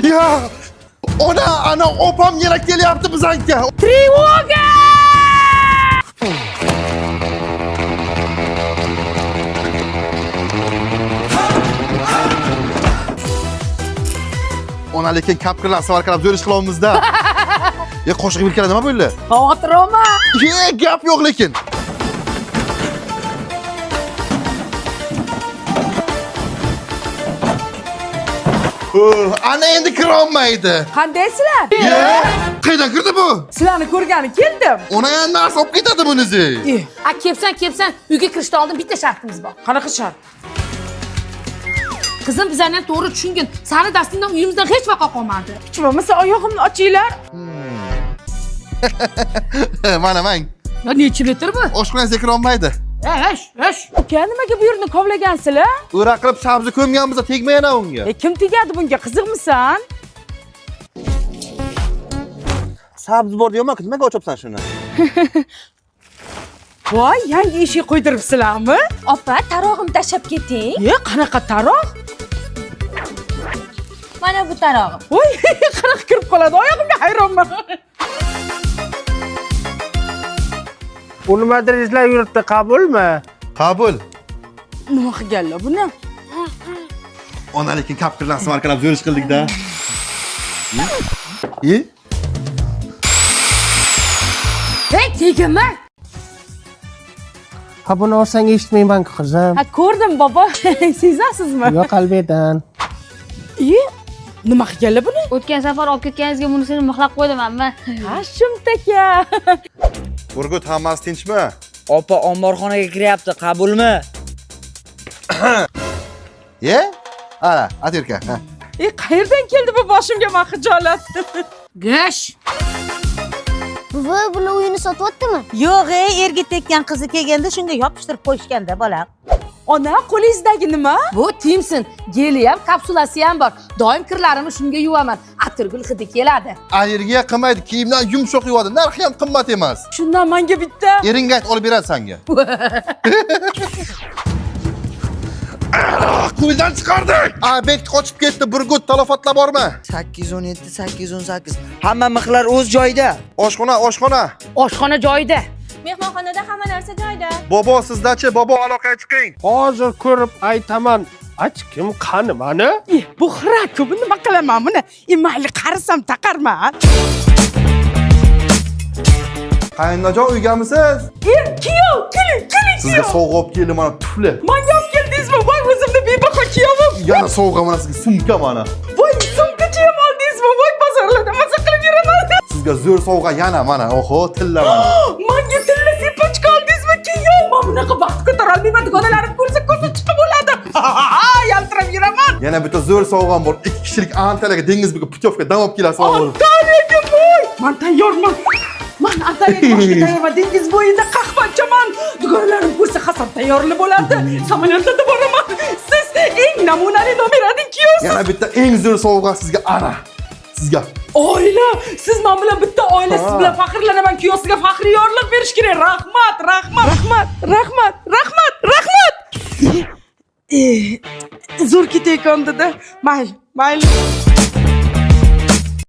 Ya! Ana opam yana kelyapti bizanka. Trevoga! Ona lekin kapqirlar savarqalab zo'rish qilyapmizda. Ya qo'shiq bir keladimi bo'ldi? Xavotir olma. Gap yo'q lekin. Ana endi kira olmaydi. Qandaysizlar? Qayerdan kirdi bu? Sizlarni ko'rgani keldim. Ona yana narsa olib ketadi bunisi. Kelsan. Uyga kirishdan oldin bitta shartimiz bor. Qanaqa shart? Qizim bizlarni to'g'ri tushungin. Sani dastingdan uyimizdan hech vaqo qolmadi. Hech bo'lmasa oyog'imni ochinglar. Mana mang. Ya necha metr bu? Oshxonasiga kira olmaydi. Esh. Uka, nimaga bu yerni kovlagansizlar? O'ra qilib sabzi ko'mganmizda tegmayana unga. Kim tegadi bunga? Qiziqmisan? Sabzi bor deyman, nimaga ochibsan shuni? Voy, yangi eshik qo'ydiribsizlarmi? Opa, tarog'imni tashlab keting. Qanaqa taroq? Mana bu tarog'im. Voy, qanaqa kirib qoladi? Oyog'imga hayronman. U nimadir izlab yuribdi, qabulmi? Qabul. Nima qilganlar buni? Ona lekin kapqirlar savarqalab zo'rish qildik-da. Hey, tegimi? Ha, buni olsang eshitmayman qizim. Ha, ko'rdim bobo. Sezasizmi? Yo'q, qalbidan. Nima qilganlar buni? O'tgan safar olib ketganingizga bunisini mixlab qo'ydim amma. Ha, shumtaka. Burgut, hammasi tinchmi? Opa omborxonaga kiryapti, qabulmi? Ana, atirka. Qayerdan keldi bu boshimga mana xijolat? Gosh. Buvi bular uyini sotyaptimi? Yo'q, erga tekkan qizi kelganda shunga yopishtirib qo'yishganda bolam. Ona, qo'lingizdagi nima? Bu Timson. Geli ham, kapsulasi ham bor. Doim kirlarimni shunga yuvaman. Atirgul hidi keladi. Allergiya qilmaydi, kiyimdan yumshoq yuvadi. Narxi ham qimmat emas. Shundan menga bitta. Eringga ayt, olib beradi senga. Qo'ldan chiqardik. Bek qochib ketdi. Burgut, talafotlar bormi? 817, 818. Hamma mixlar o'z joyida. Oshxona. Oshxona joyida. Mehmonxonada hamma narsa joyida. Bobo sizdachi? Bobo aloqaga chiqing. Hozir ko'rib aytaman. Kim qani mani? Bu xira-ku, bu nima qilaman buni? Mayli qarasam taqarman. Qaynojon uygamisiz? Kuyov, keling. Sizga sovg'a olib keldim mana tufli. Menga olib keldingizmi? Voy, o'zimni bebaho kiyovim. Yana sovg'a mana sizga sumka mana. Voy, sumkacha ham oldingizmi? Voy, bozorlarda maza qilib yuraman. Sizga zo'r sovg'a yana mana. Oho, tilla mana. Menga tilla sepachka oldingizmi? Kuyov, men bunaqa vaqt ko'tarolmayman. Dugonalarim ko'rsa chiqib bo'ladi. Yaltirab yuraman. Yana bitta zo'r sovg'am bor. 2 kishilik Antaliyaga dengizga putyovka dam olib kelasiz. Antaliyaga voy. Men tayyorman. Men Antaliyaga boshqa tayyorman. Dengiz bo'yida qahvachaman. Dugonalarim ko'rsa hasab tayyorli bo'ladi. Samolyotda boraman. Siz eng namunali nomerading kuyovsiz. Yana bitta eng zo'r sovg'a sizga ana. Sizga. Oila, siz men bilan bitta oila, siz bilan faxrlanaman. Kuyovsiga faxriy yorliq berish kerak. Rahmat. Zo'r ketayotganda-da. Mayli.